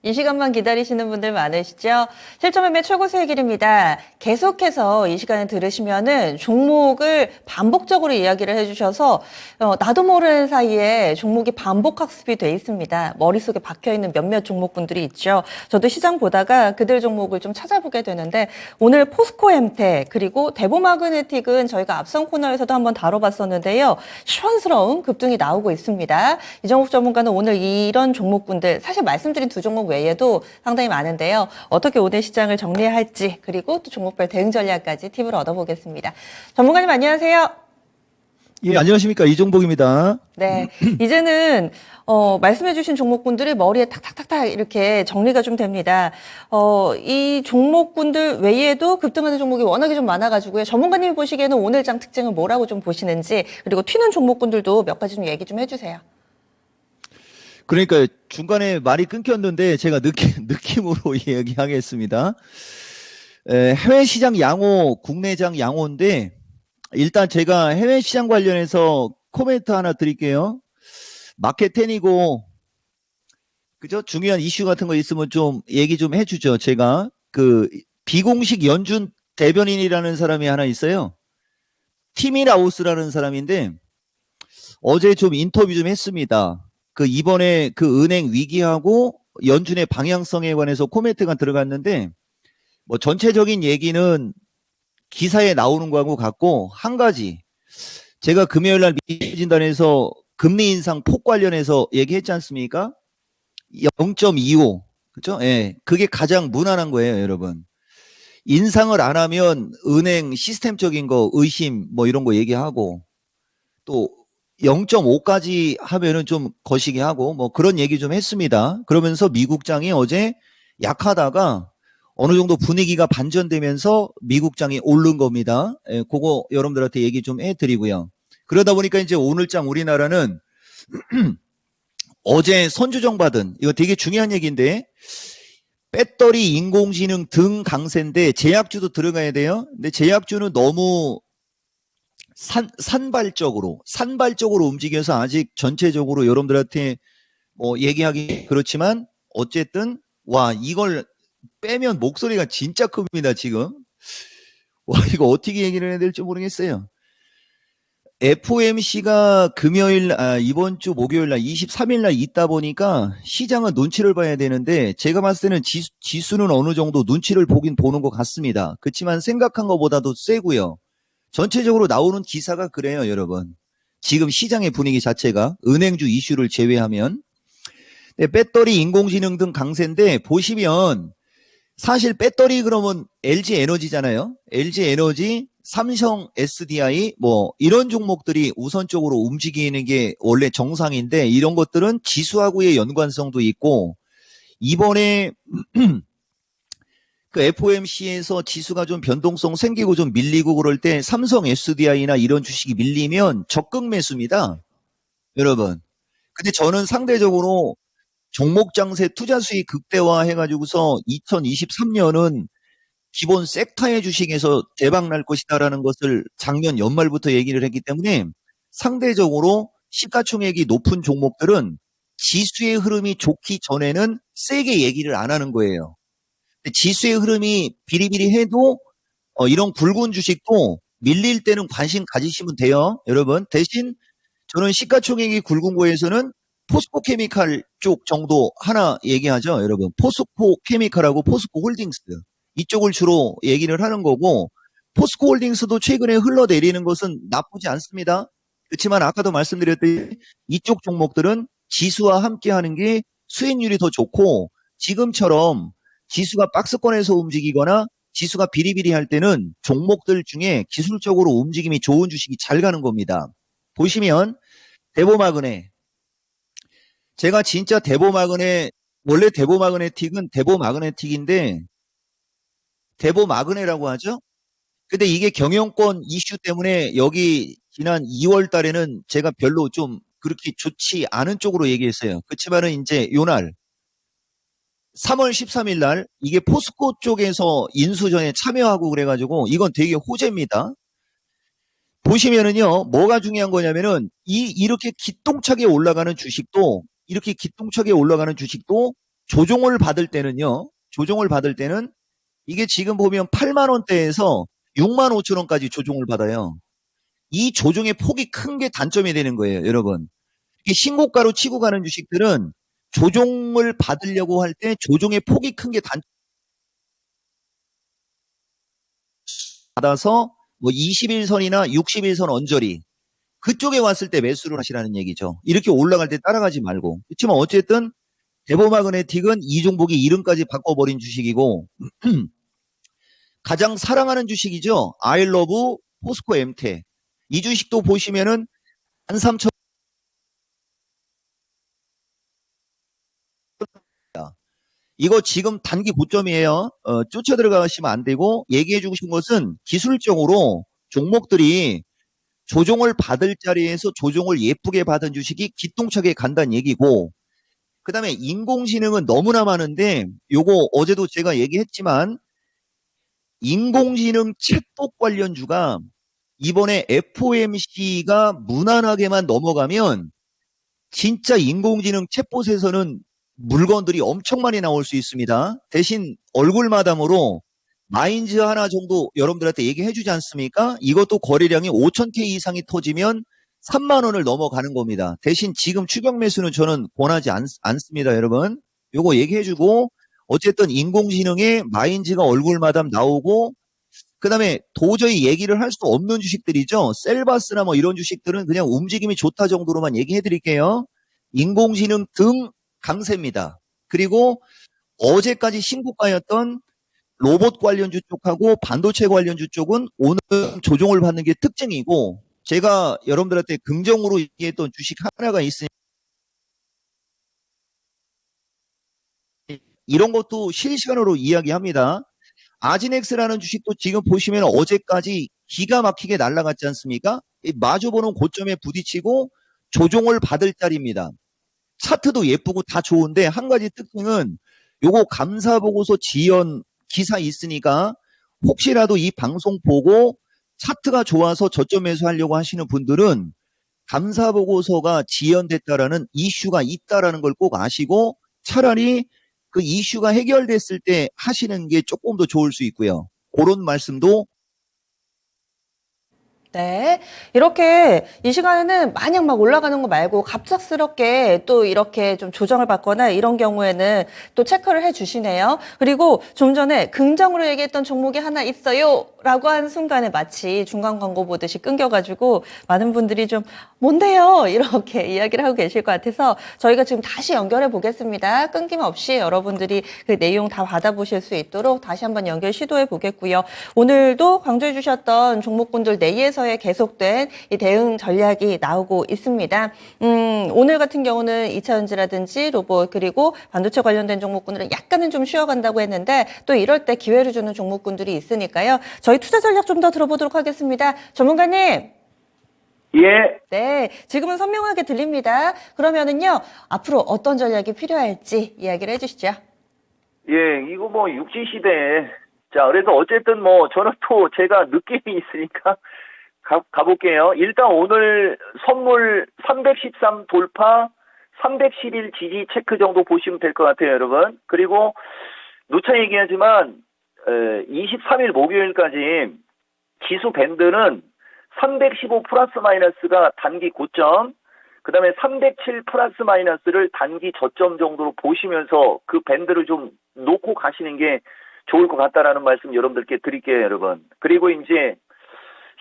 이 시간만 기다리시는 분들 많으시죠? 실전매매 최고수의 길입니다. 계속해서 이 시간에 들으시면은 종목을 반복적으로 이야기를 해주셔서 나도 모르는 사이에 종목이 반복 학습이 돼 있습니다. 머릿속에 박혀있는 몇몇 종목분들이 있죠. 저도 시장 보다가 그들 종목을 좀 찾아보게 되는데 오늘 포스코엠텍 그리고 대보마그네틱은 저희가 앞선 코너에서도 한번 다뤄봤었는데요. 시원스러운 급등이 나오고 있습니다. 이정욱 전문가는 오늘 이런 종목분들 사실 말씀드린 두 종목 외에도 상당히 많은데요. 어떻게 오늘 시장을 정리해야 할지 그리고 또 종목별 대응 전략까지 팁을 얻어보겠습니다. 전문가님 안녕하세요. 예, 안녕하십니까. 이종복입니다. 네, 이제는 말씀해주신 종목군들이 머리에 탁탁탁탁 이렇게 정리가 좀 됩니다. 이 종목군들 외에도 급등하는 종목이 워낙에 좀 많아가지고요. 전문가님이 보시기에는 오늘 장 특징은 뭐라고 좀 보시는지 그리고 튀는 종목군들도 몇 가지 좀 얘기 좀 해주세요. 그러니까 중간에 말이 끊겼는데 제가 느낌으로 이야기하겠습니다. 해외 시장 양호, 국내장 양호인데 일단 제가 해외 시장 관련해서 코멘트 하나 드릴게요. 마켓 10이고 그죠? 중요한 이슈 같은 거 있으면 좀 얘기 좀 해주죠. 제가 그 비공식 연준 대변인이라는 사람이 하나 있어요. 티미 라오스라는 사람인데 어제 좀 인터뷰 좀 했습니다. 그 이번에 그 은행 위기하고 연준의 방향성에 관해서 코멘트가 들어갔는데 뭐 전체적인 얘기는 기사에 나오는 거하고 같고 한 가지 제가 금요일 날 미진단에서 금리 인상 폭 관련해서 얘기했지 않습니까? 0.25 그죠? 예. 그게 가장 무난한 거예요, 여러분. 인상을 안 하면 은행 시스템적인 거 의심 뭐 이런 거 얘기하고 또 0.5까지 하면은 좀 거시기 하고 뭐 그런 얘기 좀 했습니다. 그러면서 미국장이 어제 약하다가 어느 정도 분위기가 반전되면서 미국장이 오른 겁니다. 예, 그거 여러분들한테 얘기 좀 해드리고요. 그러다 보니까 이제 오늘장 우리나라는 어제 선주정 받은 이거 되게 중요한 얘기인데 배터리 인공지능 등 강세인데 제약주도 들어가야 돼요. 근데 제약주는 너무 산발적으로 움직여서 아직 전체적으로 여러분들한테 뭐 얘기하기 그렇지만 어쨌든 와 이걸 빼면 목소리가 진짜 큽니다 지금. 와 이거 어떻게 얘기를 해야 될지 모르겠어요. FOMC가 이번 주 목요일 날 23일 날 있다 보니까 시장은 눈치를 봐야 되는데 제가 봤을 때는 지수는 어느 정도 눈치를 보긴 보는 것 같습니다. 그렇지만 생각한 것보다도 세고요. 전체적으로 나오는 기사가 그래요, 여러분. 지금 시장의 분위기 자체가 은행주 이슈를 제외하면 배터리 인공지능 등 강세인데 보시면 사실 배터리 그러면 LG 에너지잖아요. LG 에너지, 삼성 SDI 뭐 이런 종목들이 우선적으로 움직이는 게 원래 정상인데 이런 것들은 지수하고의 연관성도 있고 이번에 그 FOMC에서 지수가 좀 변동성 생기고 좀 밀리고 그럴 때 삼성 SDI나 이런 주식이 밀리면 적극 매수입니다. 여러분. 근데 저는 상대적으로 종목 장세 투자 수익 극대화 해가지고서 2023년은 기본 섹터의 주식에서 대박 날 것이다라는 것을 작년 연말부터 얘기를 했기 때문에 상대적으로 시가총액이 높은 종목들은 지수의 흐름이 좋기 전에는 세게 얘기를 안 하는 거예요. 지수의 흐름이 비리비리해도 이런 굵은 주식도 밀릴 때는 관심 가지시면 돼요. 여러분 대신 저는 시가총액이 굵은 거에서는 포스코 케미칼 쪽 정도 하나 얘기하죠. 여러분 포스코 케미칼하고 포스코 홀딩스 이쪽을 주로 얘기를 하는 거고 포스코 홀딩스도 최근에 흘러내리는 것은 나쁘지 않습니다. 그렇지만 아까도 말씀드렸듯이 이쪽 종목들은 지수와 함께 하는 게 수익률이 더 좋고 지금처럼 지수가 박스권에서 움직이거나 지수가 비리비리할 때는 종목들 중에 기술적으로 움직임이 좋은 주식이 잘 가는 겁니다. 보시면 대보마그네 제가 진짜 원래 대보마그네틱은 대보마그네틱인데 대보마그네라고 하죠. 근데 이게 경영권 이슈 때문에 여기 지난 2월 달에는 제가 별로 좀 그렇게 좋지 않은 쪽으로 얘기했어요. 그렇지만은 이제 요날 3월 13일 날 이게 포스코 쪽에서 인수전에 참여하고 그래가지고 이건 되게 호재입니다. 보시면은요, 뭐가 중요한 거냐면은 이렇게 기똥차게 올라가는 주식도 조종을 받을 때는요. 조종을 받을 때는 이게 지금 보면 8만 원대에서 6만 5천 원까지 조종을 받아요. 이 조종의 폭이 큰 게 단점이 되는 거예요, 여러분. 이게 신고가로 치고 가는 주식들은 조종을 받으려고 할 때 조종의 폭이 큰 게 받아서 뭐 21선이나 61선 언저리 그쪽에 왔을 때 매수를 하시라는 얘기죠. 이렇게 올라갈 때 따라가지 말고. 그렇지만 어쨌든 대보마그네틱은 이종복이 이름까지 바꿔버린 주식이고 가장 사랑하는 주식이죠. 아이러브 포스코 엠테. 이 주식도 보시면은 13,000 이거 지금 단기 고점이에요. 쫓아 들어가시면 안 되고 얘기해 주고 싶은 것은 기술적으로 종목들이 조종을 받을 자리에서 조종을 예쁘게 받은 주식이 기똥차게 간다는 얘기고 그 다음에 인공지능은 너무나 많은데 요거 어제도 제가 얘기했지만 인공지능 챗봇 관련주가 이번에 FOMC가 무난하게만 넘어가면 진짜 인공지능 챗봇에서는 물건들이 엄청 많이 나올 수 있습니다. 대신 얼굴 마담으로 마인즈 하나 정도 여러분들한테 얘기해 주지 않습니까? 이것도 거래량이 5,000K 이상이 터지면 3만 원을 넘어가는 겁니다. 대신 지금 추격 매수는 저는 권하지 않습니다, 여러분. 요거 얘기해 주고 어쨌든 인공지능에 마인즈가 얼굴 마담 나오고 그다음에 도저히 얘기를 할 수 없는 주식들이죠. 셀바스나 뭐 이런 주식들은 그냥 움직임이 좋다 정도로만 얘기해 드릴게요. 인공지능 등 강세입니다. 그리고 어제까지 신고가였던 로봇 관련주 쪽하고 반도체 관련주 쪽은 오늘 조정을 받는 게 특징이고 제가 여러분들한테 긍정으로 얘기했던 주식 하나가 있으니 이런 것도 실시간으로 이야기합니다. 아지넥스라는 주식도 지금 보시면 어제까지 기가 막히게 날아갔지 않습니까? 마주보는 고점에 부딪히고 조종을 받을 자리입니다. 차트도 예쁘고 다 좋은데 한 가지 특징은 요거 감사보고서 지연 기사 있으니까 혹시라도 이 방송 보고 차트가 좋아서 저점 매수하려고 하시는 분들은 감사보고서가 지연됐다라는 이슈가 있다라는 걸 꼭 아시고 차라리 그 이슈가 해결됐을 때 하시는 게 조금 더 좋을 수 있고요. 그런 말씀도 네. 이렇게 이 시간에는 마냥 막 올라가는 거 말고 갑작스럽게 또 이렇게 좀 조정을 받거나 이런 경우에는 또 체크를 해 주시네요. 그리고 좀 전에 긍정으로 얘기했던 종목이 하나 있어요. 라고 한 순간에 마치 중간 광고 보듯이 끊겨가지고 많은 분들이 좀 뭔데요? 이렇게 이야기를 하고 계실 것 같아서 저희가 지금 다시 연결해 보겠습니다. 끊김없이 여러분들이 그 내용 다 받아보실 수 있도록 다시 한번 연결 시도해 보겠고요. 오늘도 강조해 주셨던 종목군들 내에서의 계속된 이 대응 전략이 나오고 있습니다. 오늘 같은 경우는 2차전지라든지 로봇 그리고 반도체 관련된 종목군들은 약간은 좀 쉬어간다고 했는데 또 이럴 때 기회를 주는 종목군들이 있으니까요. 저희 투자 전략 좀 더 들어보도록 하겠습니다. 전문가님. 예, 네, 지금은 선명하게 들립니다. 그러면은요, 앞으로 어떤 전략이 필요할지 이야기를 해주시죠. 예, 이거 뭐 육지 시대에 자, 그래서 어쨌든 뭐 저는 또 제가 느낌이 있으니까 가볼게요. 일단 오늘 선물 313 돌파, 311 지지 체크 정도 보시면 될 것 같아요, 여러분. 그리고 누차 얘기하지만 23일 목요일까지 지수 밴드는 315 플러스 마이너스가 단기 고점, 그 다음에 307 플러스 마이너스를 단기 저점 정도로 보시면서 그 밴드를 좀 놓고 가시는 게 좋을 것 같다라는 말씀 여러분들께 드릴게요, 여러분. 그리고 이제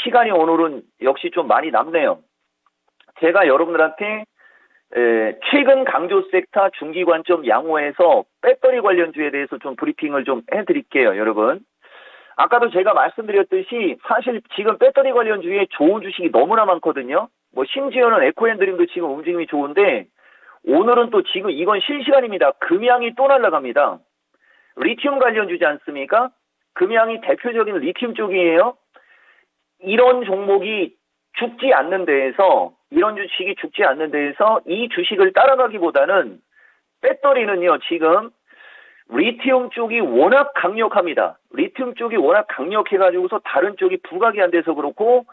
시간이 오늘은 역시 좀 많이 남네요. 제가 여러분들한테 최근 강조 섹터 중기 관점 양호에서 배터리 관련주에 대해서 좀 브리핑을 좀 해드릴게요, 여러분. 아까도 제가 말씀드렸듯이 사실 지금 배터리 관련주에 좋은 주식이 너무나 많거든요. 뭐 심지어는 에코앤드림도 지금 움직임이 좋은데 오늘은 또 지금 이건 실시간입니다. 금양이 또 날아갑니다. 리튬 관련주지 않습니까? 금양이 대표적인 리튬 쪽이에요. 이런 종목이 죽지 않는 데에서 이런 주식이 죽지 않는 데에서 이 주식을 따라가기보다는 배터리는요 지금 리튬 쪽이 워낙 강력합니다. 리튬 쪽이 워낙 강력해가지고서 다른 쪽이 부각이 안 돼서 그렇고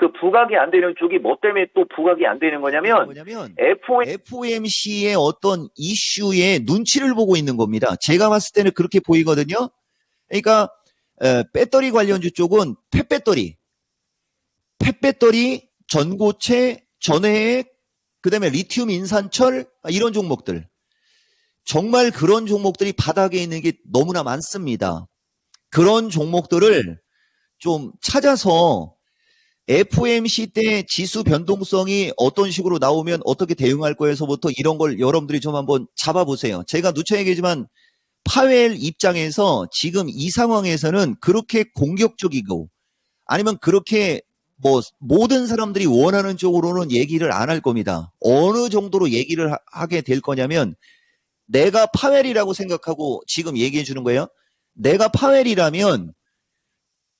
그 부각이 안 되는 쪽이 뭐 때문에 또 부각이 안 되는 거냐면 뭐냐면 FOMC FOMC의 어떤 이슈에 눈치를 보고 있는 겁니다. 제가 봤을 때는 그렇게 보이거든요. 그러니까 배터리 관련주 쪽은 펫배터리, 전고체, 전해액, 그다음에 리튬 인산철 이런 종목들. 정말 그런 종목들이 바닥에 있는 게 너무나 많습니다. 그런 종목들을 좀 찾아서 FOMC 때 지수 변동성이 어떤 식으로 나오면 어떻게 대응할 거에서부터 이런 걸 여러분들이 좀 한번 잡아보세요. 제가 누차 얘기하지만 파웰 입장에서 지금 이 상황에서는 그렇게 공격적이고 아니면 그렇게 뭐 모든 사람들이 원하는 쪽으로는 얘기를 안 할 겁니다. 어느 정도로 얘기를 하게 될 거냐면 내가 파웰이라고 생각하고 지금 얘기해 주는 거예요. 내가 파웰이라면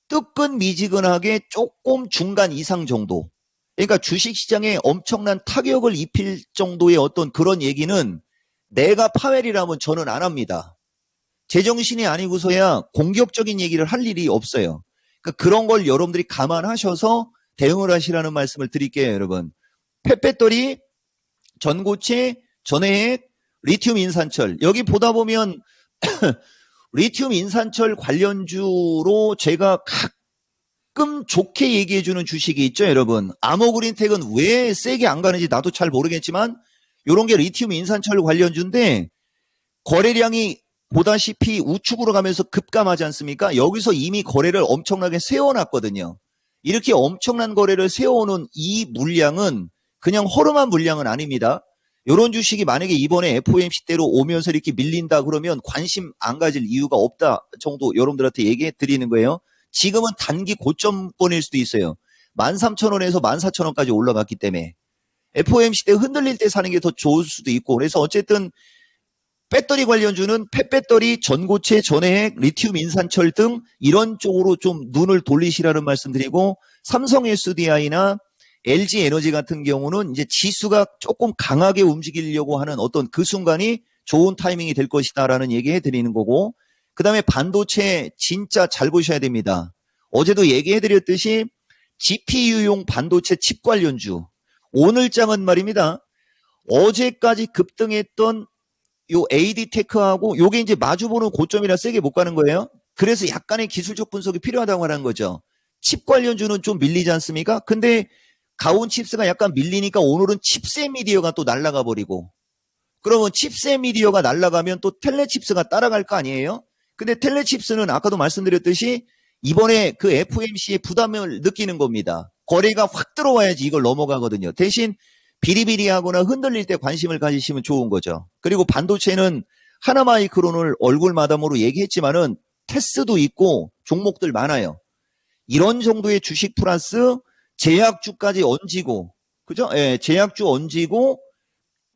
뜨끈미지근하게 조금 중간 이상 정도. 그러니까 주식시장에 엄청난 타격을 입힐 정도의 어떤 그런 얘기는 내가 파웰이라면 저는 안 합니다. 제정신이 아니고서야 공격적인 얘기를 할 일이 없어요. 그러니까 그런 걸 여러분들이 감안하셔서 대응을 하시라는 말씀을 드릴게요, 여러분. 펫배터리, 전고체, 전해액, 리튬 인산철. 여기 보다 보면 리튬 인산철 관련주로 제가 가끔 좋게 얘기해주는 주식이 있죠, 여러분. 아모그린텍은 왜 세게 안 가는지 나도 잘 모르겠지만 이런 게 리튬 인산철 관련주인데 거래량이 보다시피 우측으로 가면서 급감하지 않습니까? 여기서 이미 거래를 엄청나게 세워놨거든요. 이렇게 엄청난 거래를 세워오는 이 물량은 그냥 허름한 물량은 아닙니다. 이런 주식이 만약에 이번에 FOMC대로 오면서 이렇게 밀린다 그러면 관심 안 가질 이유가 없다 정도 여러분들한테 얘기해 드리는 거예요. 지금은 단기 고점권일 수도 있어요. 13,000원에서 14,000원까지 올라갔기 때문에 FOMC 때 흔들릴 때 사는 게 더 좋을 수도 있고 그래서 어쨌든 배터리 관련주는 펫배터리, 전고체, 전해액, 리튬 인산철 등 이런 쪽으로 좀 눈을 돌리시라는 말씀드리고 삼성 SDI나 LG 에너지 같은 경우는 이제 지수가 조금 강하게 움직이려고 하는 어떤 그 순간이 좋은 타이밍이 될 것이다라는 얘기 해드리는 거고 그 다음에 반도체 진짜 잘 보셔야 됩니다. 어제도 얘기해드렸듯이 GPU용 반도체 칩 관련주 오늘 장은 말입니다. 어제까지 급등했던 요 AD테크하고 요게 이제 마주보는 고점이라 세게 못 가는 거예요. 그래서 약간의 기술적 분석이 필요하다고 하는 거죠. 칩 관련주는 좀 밀리지 않습니까? 근데 가온칩스가 약간 밀리니까 오늘은 칩셋 미디어가 또 날아가 버리고 그러면 칩셋 미디어가 날아가면 또 텔레칩스가 따라갈 거 아니에요? 근데 텔레칩스는 아까도 말씀드렸듯이 이번에 그 FOMC의 부담을 느끼는 겁니다. 거래가 확 들어와야지 이걸 넘어가거든요. 대신 비리비리하거나 흔들릴 때 관심을 가지시면 좋은 거죠. 그리고 반도체는 하나마이크론을 얼굴마담으로 얘기했지만은 테스도 있고 종목들 많아요. 이런 정도의 주식 플러스 제약주까지 얹이고, 그죠? 예, 제약주 얹이고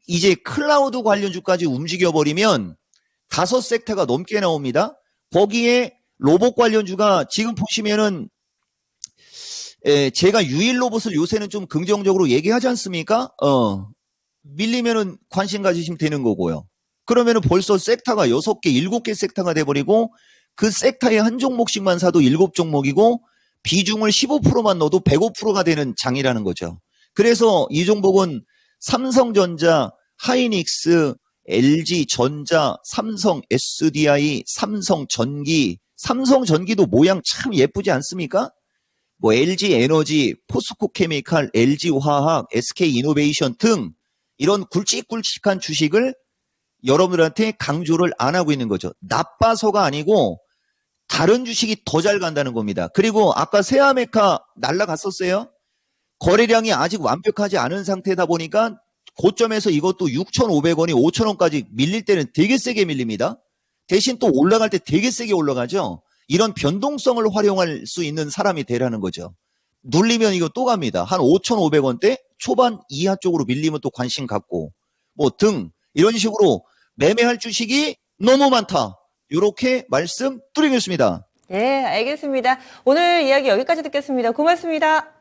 이제 클라우드 관련주까지 움직여버리면 5섹터가 넘게 나옵니다. 거기에 로봇 관련주가 지금 보시면은 제가 유일 로봇을 요새는 좀 긍정적으로 얘기하지 않습니까? 밀리면은 관심 가지시면 되는 거고요. 그러면은 벌써 섹터가 6개, 7개 섹터가 돼버리고 그 섹터에 한 종목씩만 사도 7종목이고 비중을 15%만 넣어도 105%가 되는 장이라는 거죠. 그래서 이 종목은 삼성전자, 하이닉스, LG전자, 삼성 SDI, 삼성전기, 삼성전기도 모양 참 예쁘지 않습니까? 뭐 LG에너지, 포스코케미칼, LG화학, SK이노베이션 등 이런 굵직굵직한 주식을 여러분들한테 강조를 안 하고 있는 거죠. 나빠서가 아니고 다른 주식이 더 잘 간다는 겁니다. 그리고 아까 세아메카 날라갔었어요. 거래량이 아직 완벽하지 않은 상태다 보니까 고점에서 이것도 6,500원이 5,000원까지 밀릴 때는 되게 세게 밀립니다. 대신 또 올라갈 때 되게 세게 올라가죠. 이런 변동성을 활용할 수 있는 사람이 되라는 거죠. 눌리면 이거 또 갑니다. 한 5,500원대 초반 이하 쪽으로 밀리면 또 관심 갖고 뭐 등 이런 식으로 매매할 주식이 너무 많다. 이렇게 말씀드리겠습니다. 네, 알겠습니다. 오늘 이야기 여기까지 듣겠습니다. 고맙습니다.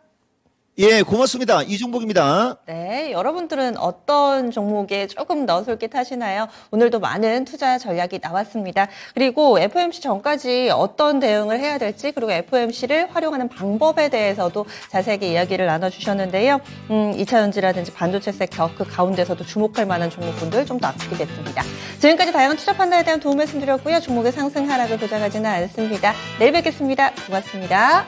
예, 고맙습니다. 이종복입니다. 네, 여러분들은 어떤 종목에 조금 더 솔깃하시나요? 오늘도 많은 투자 전략이 나왔습니다. 그리고 FOMC 전까지 어떤 대응을 해야 될지, 그리고 FOMC를 활용하는 방법에 대해서도 자세하게 이야기를 나눠주셨는데요. 2차 전지라든지 반도체 섹터 그 가운데서도 주목할 만한 종목군들 좀 더 앞서게 됐습니다. 지금까지 다양한 투자 판단에 대한 도움 말씀드렸고요. 종목의 상승 하락을 보장하지는 않습니다. 내일 뵙겠습니다. 고맙습니다.